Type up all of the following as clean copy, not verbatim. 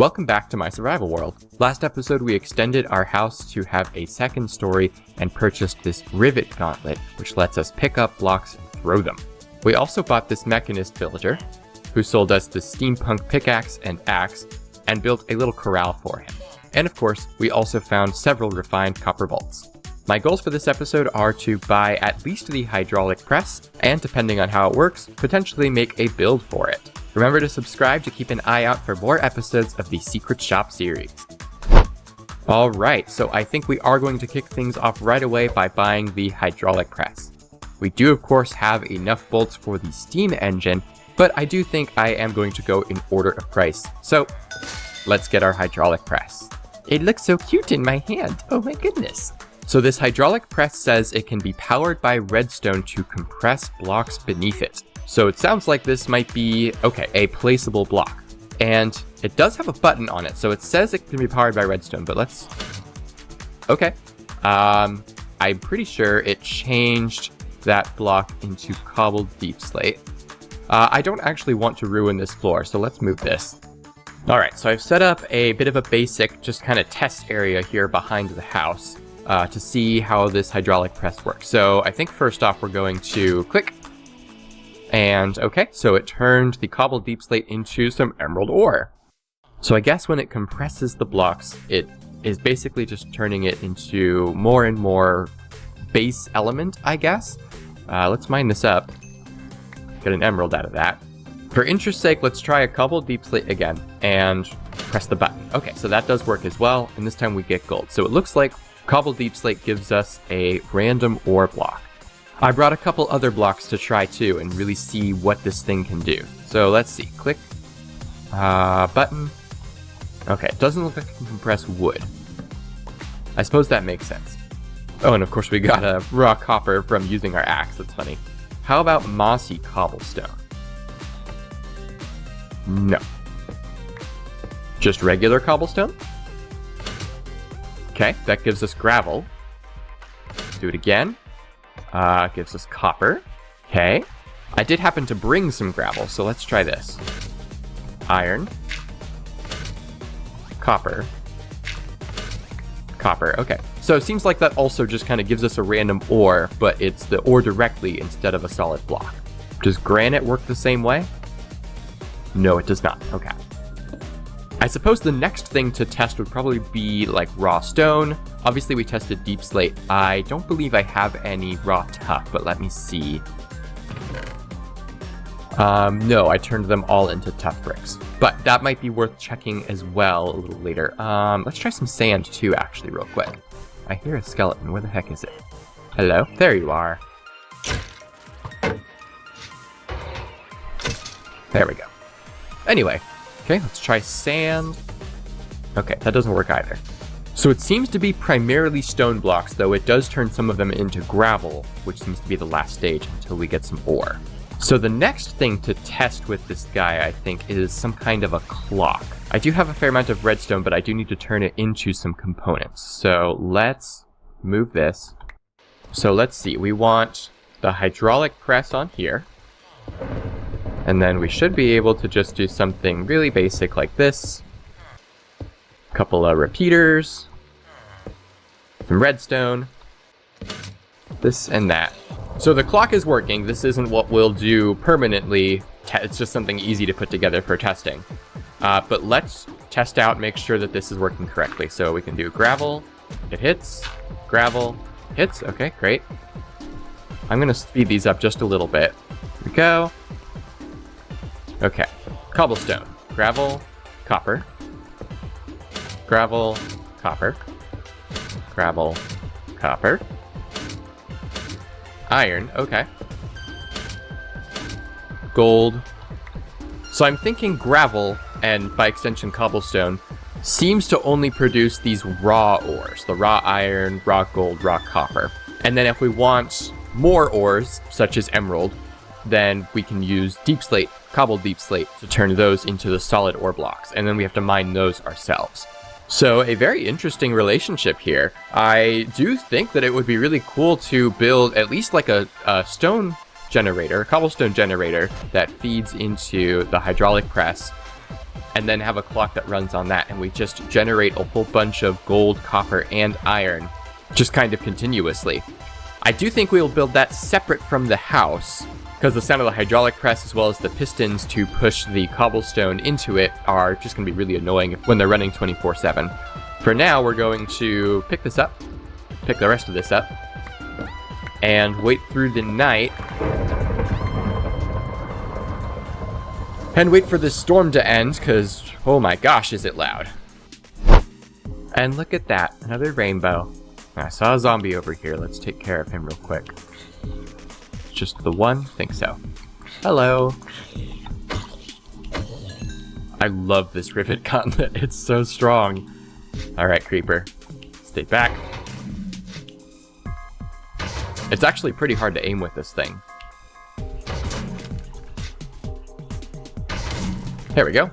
Welcome back to my survival world. Last episode we extended our house to have a second story and purchased this rivet gauntlet, which lets us pick up blocks and throw them. We also bought this mechanist villager, who sold us the steampunk pickaxe and axe, and built a little corral for him. And of course, we also found several refined copper bolts. My goals for this episode are to buy at least the hydraulic press, and depending on how it works, potentially make a build for it. Remember to subscribe to keep an eye out for more episodes of the Secret Shop series. Alright, so I think we are going to kick things off right away by buying the hydraulic press. We do of course have enough bolts for the steam engine, but I do think I am going to go in order of price. So, let's get our hydraulic press. It looks so cute in my hand, oh my goodness. So this hydraulic press says it can be powered by redstone to compress blocks beneath it. So it sounds like this might be, okay, a placeable block. And it does have a button on it, so it says it can be powered by redstone, but let's... Okay. I'm pretty sure it changed that block into cobbled deep slate. I don't actually want to ruin this floor, so let's move this. Alright, so I've set up a bit of a basic, just kind of test area here behind the house. To see how this hydraulic press works. So I think first off we're going to click, and okay, so it turned the cobbled deep slate into some emerald ore. So I guess when it compresses the blocks, it is basically just turning it into more and more base element, I guess. Let's mine this up, get an emerald out of that. For interest's sake, let's try a cobbled deep slate again, and press the button. Okay, so that does work as well, and this time we get gold. So it looks like cobbled deep slate gives us a random ore block. I brought a couple other blocks to try too and really see what this thing can do. So let's see, click, button. Okay, it doesn't look like it can compress wood. I suppose that makes sense. Oh, and of course we got a raw copper from using our axe, that's funny. How about mossy cobblestone? No. Just regular cobblestone? Okay, that gives us gravel. Do it again. Gives us copper. Okay. I did happen to bring some gravel, so let's try this. Iron. Copper. Copper, okay. So it seems like that also just kind of gives us a random ore, but it's the ore directly instead of a solid block. Does granite work the same way? No, it does not. Okay. I suppose the next thing to test would probably be like raw stone. Obviously we tested deep slate. I don't believe I have any raw tuff, but let me see. No, I turned them all into tough bricks. But that might be worth checking as well a little later. Let's try some sand too, actually, real quick. I hear a skeleton. Where the heck is it? Hello? There you are. There we go. Anyway. Okay, let's try sand. Okay, that doesn't work either. So it seems to be primarily stone blocks, though it does turn some of them into gravel, which seems to be the last stage until we get some ore. So the next thing to test with this guy, I think, is some kind of a clock. I do have a fair amount of redstone, but I do need to turn it into some components. So let's move this. So let's see, we want the hydraulic press on here. And then we should be able to just do something really basic like this. A couple of repeaters. Some redstone. This and that. So the clock is working. This isn't what we'll do permanently. It's just something easy to put together for testing. But let's test out, make sure that this is working correctly. So we can do gravel. It hits. Gravel. Hits. Okay, great. I'm going to speed these up just a little bit. Here we go. Okay, cobblestone, gravel, copper, gravel, copper, gravel, copper, iron, okay, gold. So I'm thinking gravel, and by extension cobblestone, seems to only produce these raw ores, the raw iron, raw gold, raw copper. And then if we want more ores, such as emerald, then we can use deep slate, cobbled deep slate, to turn those into the solid ore blocks, and then we have to mine those ourselves. So a very interesting relationship here. I do think that it would be really cool to build at least like a stone generator, a cobblestone generator that feeds into the hydraulic press and then have a clock that runs on that, and we just generate a whole bunch of gold, copper, and iron, just kind of continuously. I do think we'll build that separate from the house, because the sound of the hydraulic press as well as the pistons to push the cobblestone into it are just going to be really annoying when they're running 24/7. For now, we're going to pick this up, pick the rest of this up, and wait through the night, and wait for this storm to end, because, oh my gosh, is it loud. And look at that, another rainbow. I saw a zombie over here, let's take care of him real quick. Just the one? Think so. Hello. I love this rivet gauntlet. It's so strong. Alright, creeper. Stay back. It's actually pretty hard to aim with this thing. There we go.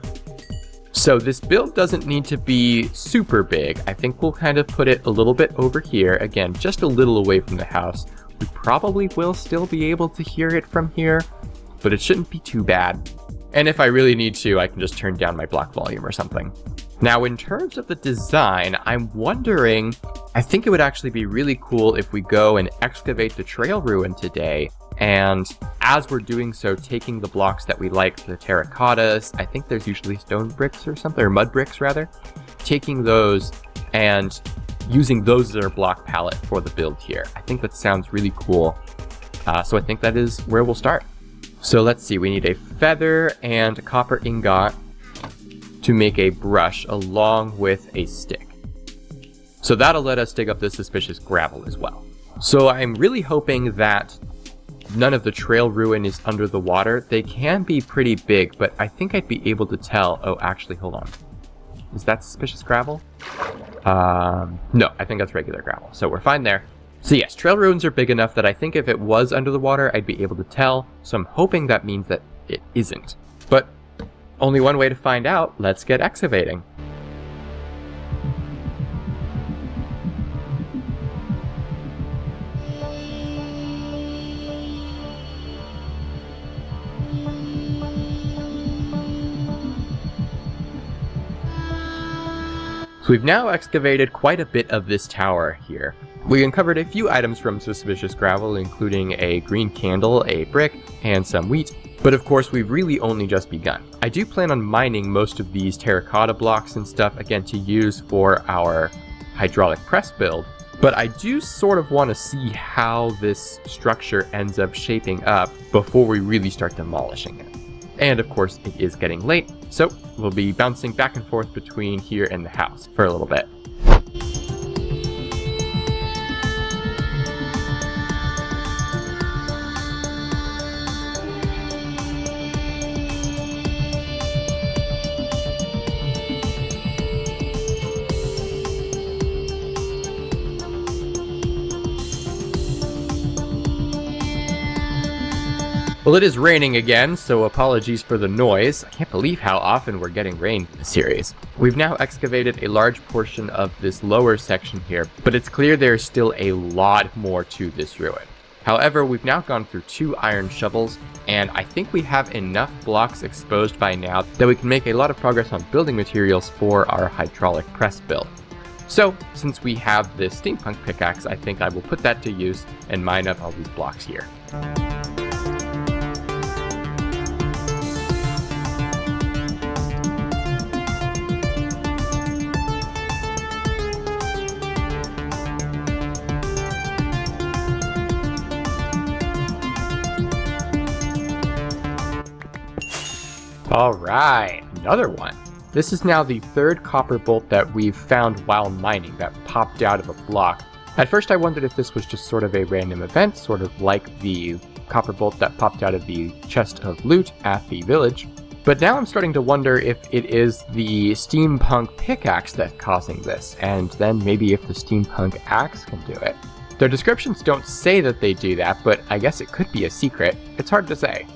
So this build doesn't need to be super big. I think we'll kind of put it a little bit over here. Again, just a little away from the house. We probably will still be able to hear it from here, but it shouldn't be too bad. And if I really need to, I can just turn down my block volume or something. Now, in terms of the design, I'm wondering, I think it would actually be really cool if we go and excavate the trail ruin today, and as we're doing so, taking the blocks that we like, the terracottas, I think there's usually stone bricks or something, or mud bricks rather, taking those and using those as our block palette for the build here. I think that sounds really cool. So I think that is where we'll start. So let's see, we need a feather and a copper ingot to make a brush along with a stick. So that'll let us dig up this suspicious gravel as well. So I'm really hoping that none of the trail ruin is under the water. They can be pretty big, but I think I'd be able to tell. Oh, actually, hold on. Is that suspicious gravel? No, I think that's regular gravel, so we're fine there. So yes, trail ruins are big enough that I think if it was under the water, I'd be able to tell, so I'm hoping that means that it isn't. But only one way to find out. Let's get excavating. So we've now excavated quite a bit of this tower here. We uncovered a few items from suspicious gravel, including a green candle, a brick, and some wheat. But of course, we've really only just begun. I do plan on mining most of these terracotta blocks and stuff, again, to use for our hydraulic press build. But I do sort of want to see how this structure ends up shaping up before we really start demolishing it. And of course, it is getting late, so we'll be bouncing back and forth between here and the house for a little bit. Well, it is raining again, so apologies for the noise. I can't believe how often we're getting rain in this series. We've now excavated a large portion of this lower section here, but it's clear there's still a lot more to this ruin. However, we've now gone through 2 iron shovels, and I think we have enough blocks exposed by now that we can make a lot of progress on building materials for our hydraulic press build. So, since we have this steampunk pickaxe, I think I will put that to use and mine up all these blocks here. Alright, another one. This is now the 3rd copper bolt that we've found while mining that popped out of a block. At first I wondered if this was just sort of a random event, sort of like the copper bolt that popped out of the chest of loot at the village. But now I'm starting to wonder if it is the steampunk pickaxe that's causing this, and then maybe if the steampunk axe can do it. Their descriptions don't say that they do that, but I guess it could be a secret. It's hard to say.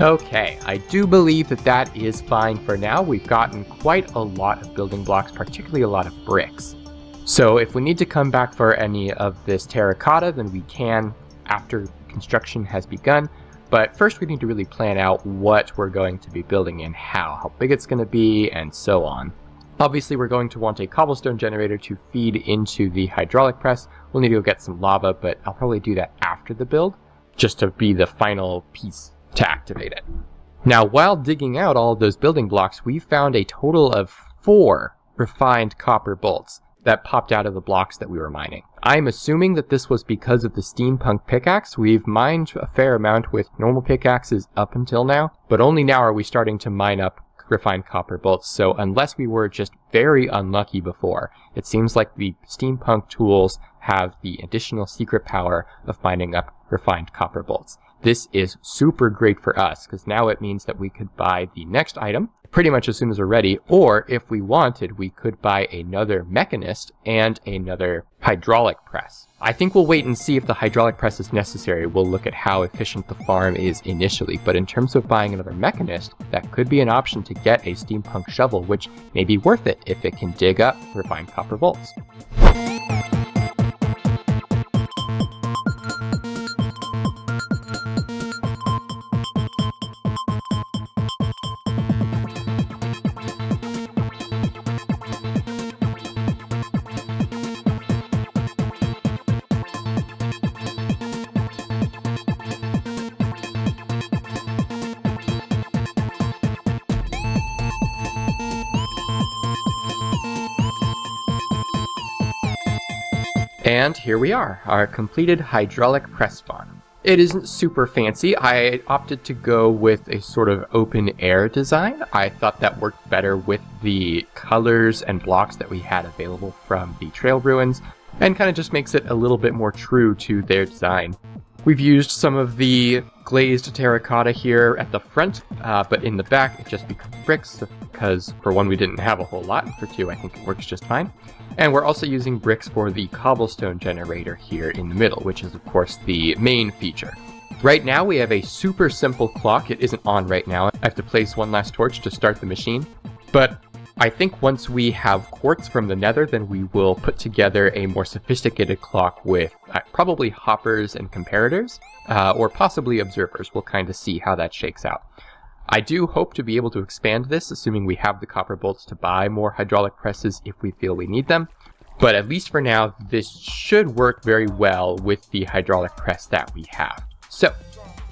Okay, I do believe that that is fine for now. We've gotten quite a lot of building blocks, particularly a lot of bricks. So if we need to come back for any of this terracotta, then we can after construction has begun. But first we need to really plan out what we're going to be building and how big it's going to be, and so on. Obviously we're going to want a cobblestone generator to feed into the hydraulic press. We'll need to go get some lava, but I'll probably do that after the build, just to be the final piece to activate it. Now, while digging out all of those building blocks, we found a total of 4 refined copper bolts that popped out of the blocks that we were mining. I'm assuming that this was because of the steampunk pickaxe. We've mined a fair amount with normal pickaxes up until now, but only now are we starting to mine up refined copper bolts. So unless we were just very unlucky before, it seems like the steampunk tools have the additional secret power of mining up refined copper bolts. This is super great for us, because now it means that we could buy the next item pretty much as soon as we're ready, or if we wanted, we could buy another mechanist and another hydraulic press. I think we'll wait and see if the hydraulic press is necessary. We'll look at how efficient the farm is initially, but in terms of buying another mechanist, that could be an option to get a steampunk shovel, which may be worth it if it can dig up refined copper bolts. And here we are, our completed hydraulic press farm. It isn't super fancy. I opted to go with a sort of open air design. I thought that worked better with the colors and blocks that we had available from the trail ruins, and kind of just makes it a little bit more true to their design. We've used some of the glazed terracotta here at the front, but in the back it just becomes bricks, because for one we didn't have a whole lot, and for two I think it works just fine. And we're also using bricks for the cobblestone generator here in the middle, which is of course the main feature. Right now we have a super simple clock. It isn't on right now. I have to place one last torch to start the machine. But I think once we have quartz from the Nether, then we will put together a more sophisticated clock with probably hoppers and comparators, or possibly observers. We'll kind of see how that shakes out. I do hope to be able to expand this, assuming we have the copper bolts to buy more hydraulic presses if we feel we need them. But at least for now, this should work very well with the hydraulic press that we have. So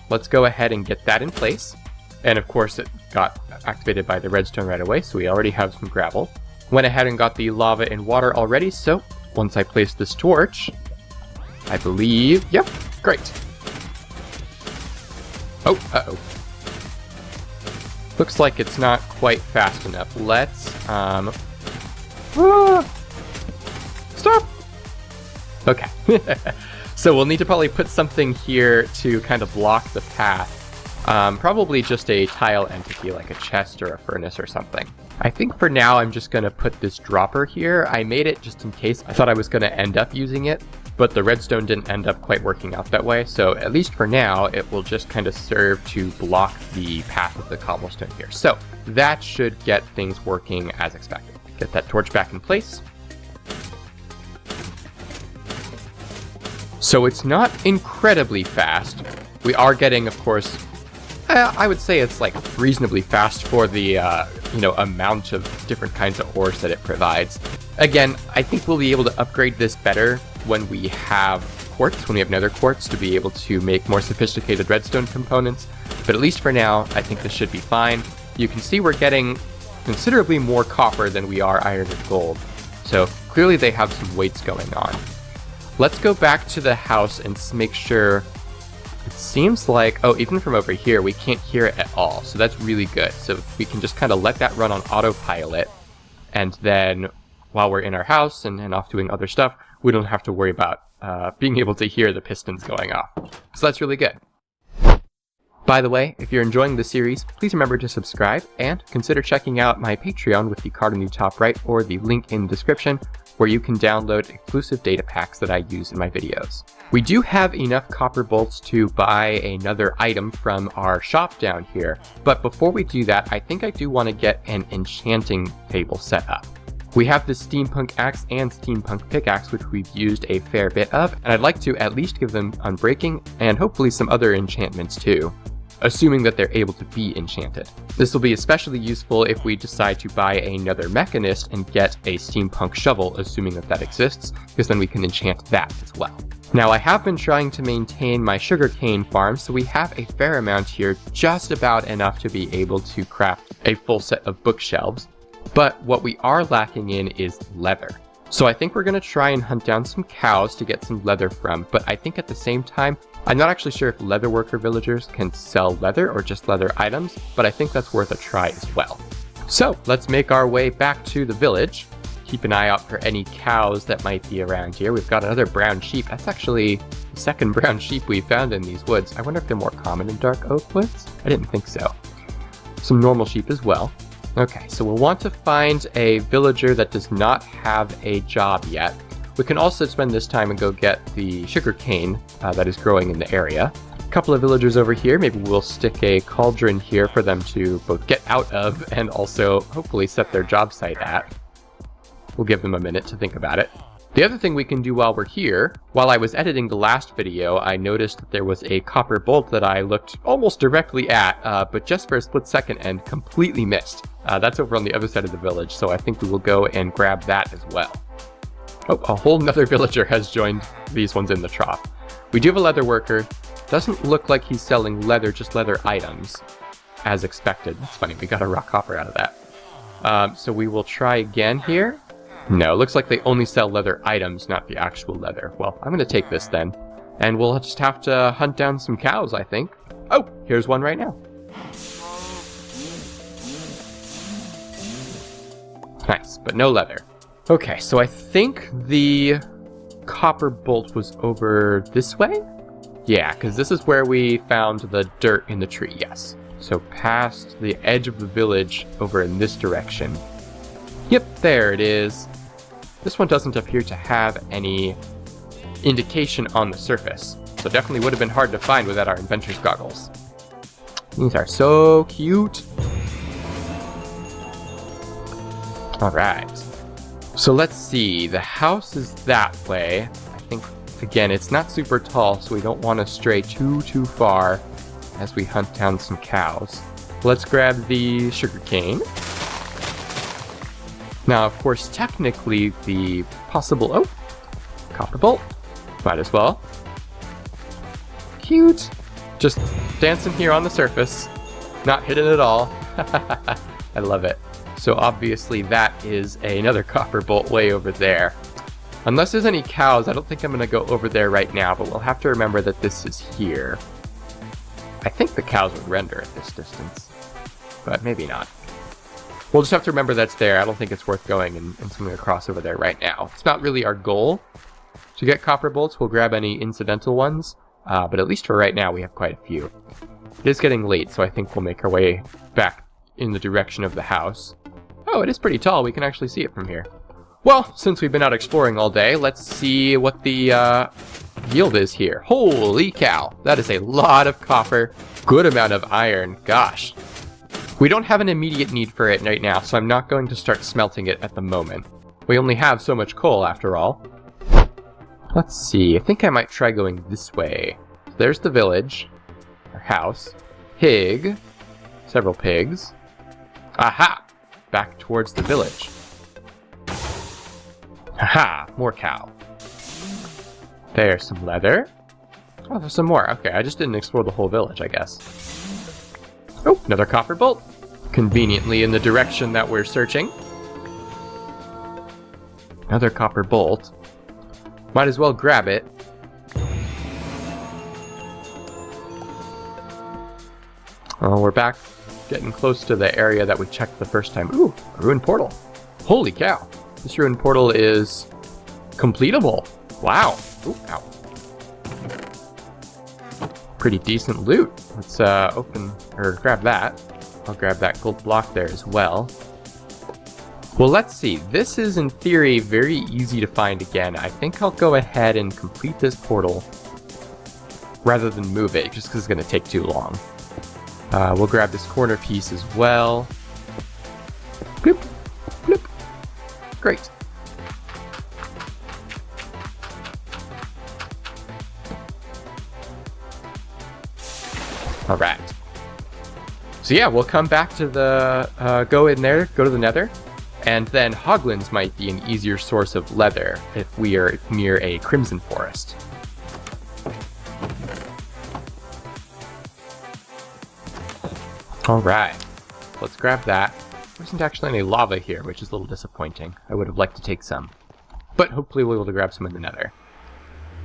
let's go ahead and get that in place. And of course it got activated by the redstone right away, so we already have some gravel. Went ahead and got the lava and water already, so once I place this torch, I believe, yep, great. Oh, uh-oh. Looks like it's not quite fast enough. Let's, stop! Okay. So we'll need to probably put something here to kind of block the path. Probably just a tile entity, like a chest or a furnace or something. I think for now I'm just going to put this dropper here. I made it just in case. I thought I was going to end up using it, but the redstone didn't end up quite working out that way. So at least for now, it will just kind of serve to block the path of the cobblestone here. So that should get things working as expected. Get that torch back in place. So it's not incredibly fast. We are getting, of course, I would say it's like reasonably fast for the amount of different kinds of ores that it provides. Again, I think we'll be able to upgrade this better when we have quartz, when we have nether quartz, to be able to make more sophisticated redstone components. But at least for now, I think this should be fine. You can see we're getting considerably more copper than we are iron and gold. So clearly they have some weights going on. Let's go back to the house and make sure. It seems like, oh, even from over here, we can't hear it at all. So that's really good. So we can just kind of let that run on autopilot. And then while we're in our house and off doing other stuff, we don't have to worry about being able to hear the pistons going off. So that's really good. By the way, if you're enjoying the series, please remember to subscribe and consider checking out my Patreon with the card in the top right or the link in the description, where you can download exclusive data packs that I use in my videos. We do have enough copper bolts to buy another item from our shop down here, but before we do that, I think I do want to get an enchanting table set up. We have the steampunk axe and steampunk pickaxe, which we've used a fair bit of, and I'd like to at least give them unbreaking and hopefully some other enchantments too, assuming that they're able to be enchanted. This will be especially useful if we decide to buy another mechanist and get a steampunk shovel, assuming that that exists, because then we can enchant that as well. Now, I have been trying to maintain my sugarcane farm, so we have a fair amount here, just about enough to be able to craft a full set of bookshelves. But what we are lacking in is leather. So I think we're going to try and hunt down some cows to get some leather from, but I think at the same time, I'm not actually sure if leatherworker villagers can sell leather or just leather items, but I think that's worth a try as well. So let's make our way back to the village. Keep an eye out for any cows that might be around here. We've got another brown sheep. That's actually the second brown sheep we found in these woods. I wonder if they're more common in dark oak woods? I didn't think so. Some normal sheep as well. Okay, so we'll want to find a villager that does not have a job yet. We can also spend this time and go get the sugar cane that is growing in the area. A couple of villagers over here. Maybe we'll stick a cauldron here for them to both get out of and also hopefully set their job site at. We'll give them a minute to think about it. The other thing we can do while we're here, while I was editing the last video, I noticed that there was a copper bolt that I looked almost directly at, but just for a split second and completely missed. That's over on the other side of the village, so I think we will go and grab that as well. Oh, a whole nother villager has joined these ones in the trough. We do have a leather worker. Doesn't look like he's selling leather, just leather items, as expected. That's funny, we got a raw copper out of that. So we will try again here. No, looks like they only sell leather items, not the actual leather. Well, I'm going to take this then. And we'll just have to hunt down some cows, I think. Oh, here's one right now. Nice, but no leather. Okay, so I think the copper bolt was over this way? Yeah, because this is where we found the dirt in the tree, yes. So past the edge of the village over in this direction. Yep, there it is. This one doesn't appear to have any indication on the surface, so definitely would have been hard to find without our inventor's goggles. These are so cute. Alright, so let's see, the house is that way. I think, again, it's not super tall, so we don't want to stray too far as we hunt down some cows. Let's grab the sugarcane. Now, of course, technically, the possible... Oh! Copper bolt. Might as well. Cute! Just dancing here on the surface. Not hidden at all. I love it. So obviously that is another copper bolt way over there. Unless there's any cows, I don't think I'm going to go over there right now, but we'll have to remember that this is here. I think the cows would render at this distance, but maybe not. We'll just have to remember that's there. I don't think it's worth going and swimming across over there right now. It's not really our goal to get copper bolts. We'll grab any incidental ones, but at least for right now we have quite a few. It is getting late, so I think we'll make our way back in the direction of the house. Oh, it is pretty tall. We can actually see it from here. Well, since we've been out exploring all day, let's see what the yield is here. Holy cow! That is a lot of copper. Good amount of iron. Gosh. We don't have an immediate need for it right now, so I'm not going to start smelting it at the moment. We only have so much coal, after all. Let's see. I think I might try going this way. There's the village. Our house. Pig. Several pigs. Aha! Back towards the village. Aha! More cow. There's some leather. Oh, there's some more. Okay, I just didn't explore the whole village, I guess. Oh, another copper bolt. Conveniently in the direction that we're searching. Another copper bolt. Might as well grab it. Oh, we're back. Getting close to the area that we checked the first time. Ooh, a ruined portal. Holy cow. This ruined portal is completable. Wow. Ooh, ow. pretty decent loot. Let's grab that. I'll grab that gold block there as well. Well, let's see. This is in theory very easy to find again. I think I'll go ahead and complete this portal rather than move it, just because it's going to take too long. We'll grab this corner piece as well. Bloop, bloop. Great. All right. So yeah, we'll come back to the, go in there, go to the Nether, and then hoglins might be an easier source of leather if we are near a crimson forest. All right, let's grab that. There isn't actually any lava here, which is a little disappointing. I would have liked to take some, but hopefully we'll be able to grab some in the Nether.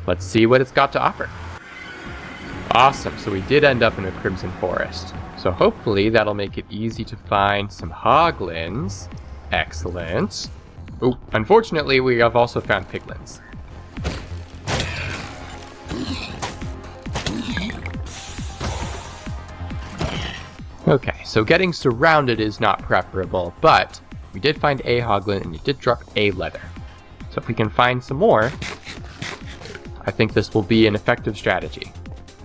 Let's see what it's got to offer. Awesome, so we did end up in a crimson forest. So hopefully that'll make it easy to find some hoglins. Excellent. Oh, unfortunately we have also found piglins. Okay, so getting surrounded is not preferable, but we did find a hoglin and it did drop a leather. So if we can find some more, I think this will be an effective strategy.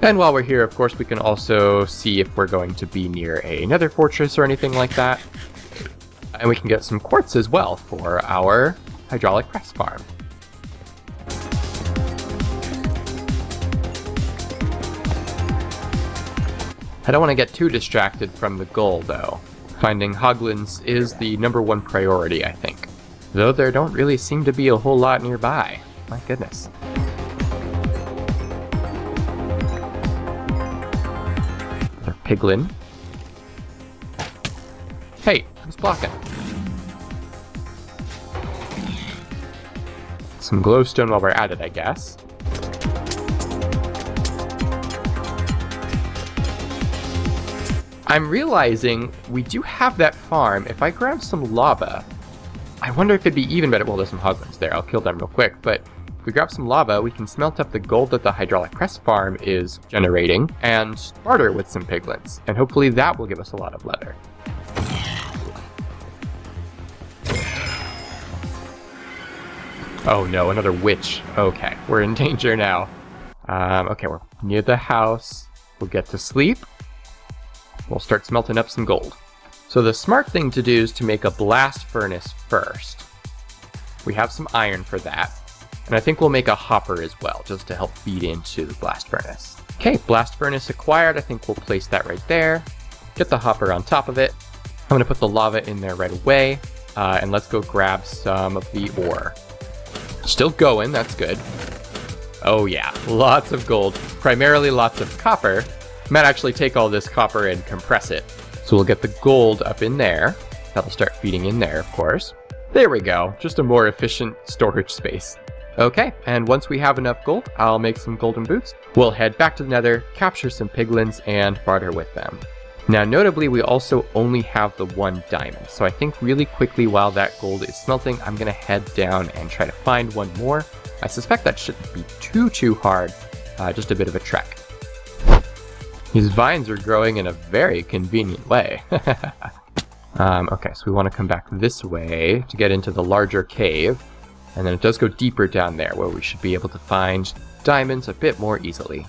And while we're here, of course, we can also see if we're going to be near a nether fortress or anything like that. And we can get some quartz as well for our hydraulic press farm. I don't want to get too distracted from the goal, though. Finding hoglins is the #1 priority, I think. Though there don't really seem to be a whole lot nearby. My goodness. Piglin. Hey, who's blocking? Some glowstone while we're at it, I guess. I'm realizing we do have that farm. If I grab some lava, I wonder if it'd be even better. Well, there's some hoglins there. I'll kill them real quick, but if we grab some lava, we can smelt up the gold that the hydraulic press farm is generating and barter with some piglins. And hopefully that will give us a lot of leather. Oh no, another witch. Okay, we're in danger now. Okay, we're near the house. We'll get to sleep. We'll start smelting up some gold. So the smart thing to do is to make a blast furnace first. We have some iron for that. And I think we'll make a hopper as well, just to help feed into the blast furnace. Okay, blast furnace acquired. I think we'll place that right there. Get the hopper on top of it. I'm gonna put the lava in there right away. And let's go grab some of the ore. Still going, that's good. Oh yeah, lots of gold. Primarily lots of copper. Might actually take all this copper and compress it. So we'll get the gold up in there. That'll start feeding in there, of course. There we go, just a more efficient storage space. Okay, and once we have enough gold, I'll make some golden boots. We'll head back to the Nether, capture some piglins, and barter with them. Now, notably, we also only have the 1 diamond, so I think really quickly while that gold is smelting, I'm gonna head down and try to find one more. I suspect that shouldn't be too hard, just a bit of a trek. These vines are growing in a very convenient way. Okay, so we want to come back this way to get into the larger cave. And then it does go deeper down there where we should be able to find diamonds a bit more easily.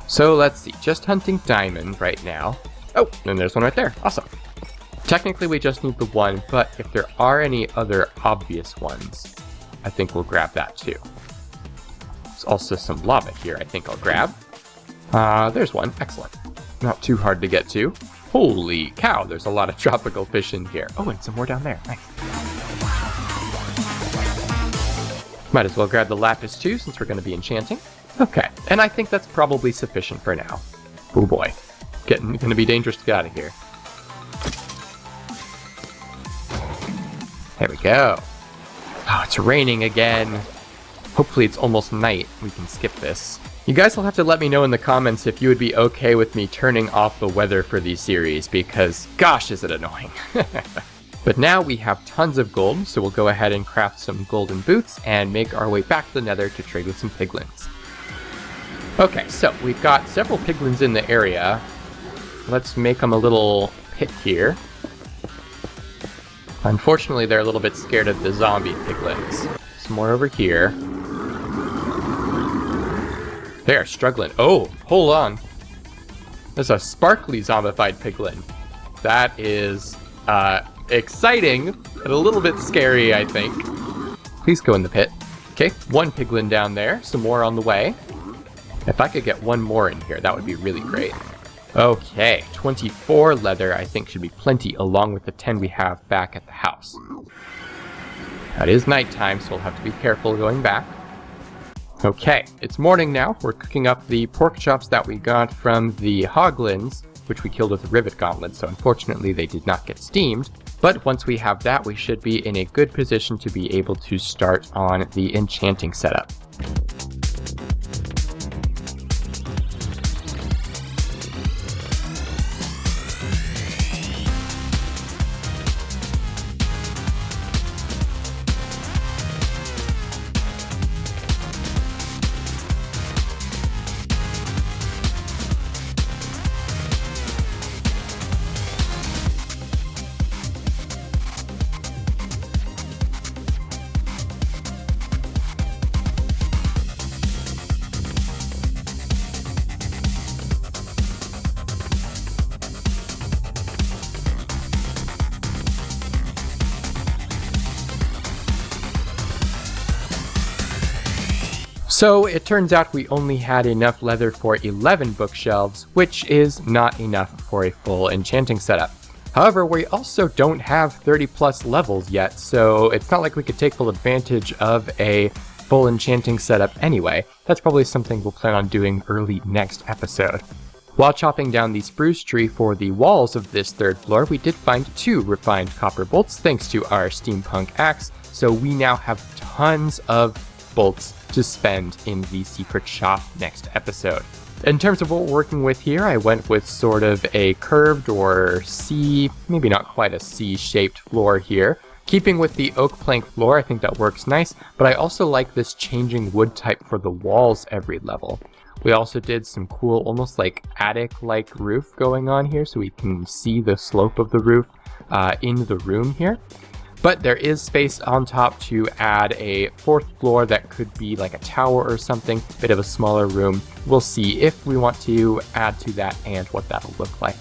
So let's see, just hunting diamond right now. Oh, and there's one right there, awesome. Technically we just need the 1, but if there are any other obvious ones, I think we'll grab that too. There's also some lava here I think I'll grab. There's one, excellent. Not too hard to get to. Holy cow, there's a lot of tropical fish in here. Oh, and some more down there, nice. Might as well grab the lapis too, since we're going to be enchanting. Okay, and I think that's probably sufficient for now. Oh boy, going to be dangerous to get out of here. There we go. Oh, it's raining again. Hopefully it's almost night. We can skip this. You guys will have to let me know in the comments if you would be okay with me turning off the weather for these series, because gosh is it annoying. But now we have tons of gold, so we'll go ahead and craft some golden boots and make our way back to the Nether to trade with some piglins. Okay, so we've got several piglins in the area. Let's make them a little pit here. Unfortunately, they're a little bit scared of the zombie piglins. Some more over here. They are struggling. Oh, hold on. There's a sparkly zombified piglin. That is exciting and a little bit scary, I think. Please go in the pit. Okay, one piglin down there. Some more on the way. If I could get one more in here, that would be really great. Okay, 24 leather I think should be plenty, along with the 10 we have back at the house. It is nighttime, so we'll have to be careful going back. Okay, it's morning now. We're cooking up the pork chops that we got from the hoglins, which we killed with a rivet gauntlet, so unfortunately they did not get steamed. But once we have that, we should be in a good position to be able to start on the enchanting setup. So it turns out we only had enough leather for 11 bookshelves, which is not enough for a full enchanting setup. However, we also don't have 30 plus levels yet, so it's not like we could take full advantage of a full enchanting setup anyway. That's probably something we'll plan on doing early next episode. While chopping down the spruce tree for the walls of this third floor, we did find 2 refined copper bolts thanks to our steampunk axe, so we now have tons of bolts to spend in the secret shop next episode. In terms of what we're working with here, I went with sort of a curved or C, maybe not quite a C-shaped floor here. Keeping with the oak plank floor, I think that works nice, but I also like this changing wood type for the walls every level. We also did some cool, almost like attic-like roof going on here, so we can see the slope of the roof in the room here. But there is space on top to add a 4th floor that could be like a tower or something, a bit of a smaller room. We'll see if we want to add to that and what that'll look like.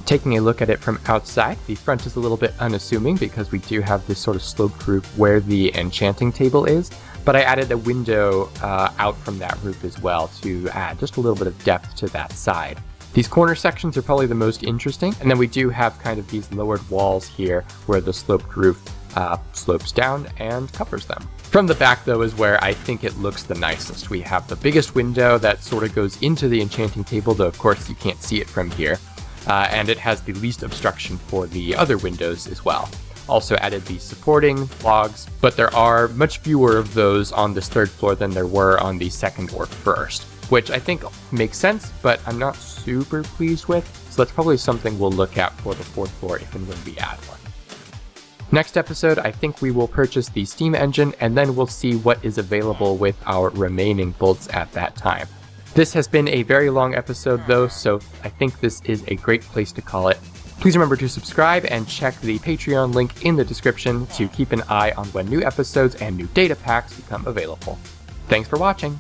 Taking a look at it from outside, the front is a little bit unassuming because we do have this sort of sloped roof where the enchanting table is, but I added a window out from that roof as well to add just a little bit of depth to that side. These corner sections are probably the most interesting, and then we do have kind of these lowered walls here where the sloped roof slopes down and covers them. From the back though is where I think it looks the nicest. We have the biggest window that sort of goes into the enchanting table, though of course you can't see it from here, and it has the least obstruction for the other windows as well. Also added the supporting logs, but there are much fewer of those on this 3rd floor than there were on the 2nd or 1st, which I think makes sense, but I'm not super pleased with, so that's probably something we'll look at for the 4th floor if and when we add one. Next episode, I think we will purchase the steam engine, and then we'll see what is available with our remaining bolts at that time. This has been a very long episode though, so I think this is a great place to call it. Please remember to subscribe and check the Patreon link in the description to keep an eye on when new episodes and new data packs become available. Thanks for watching!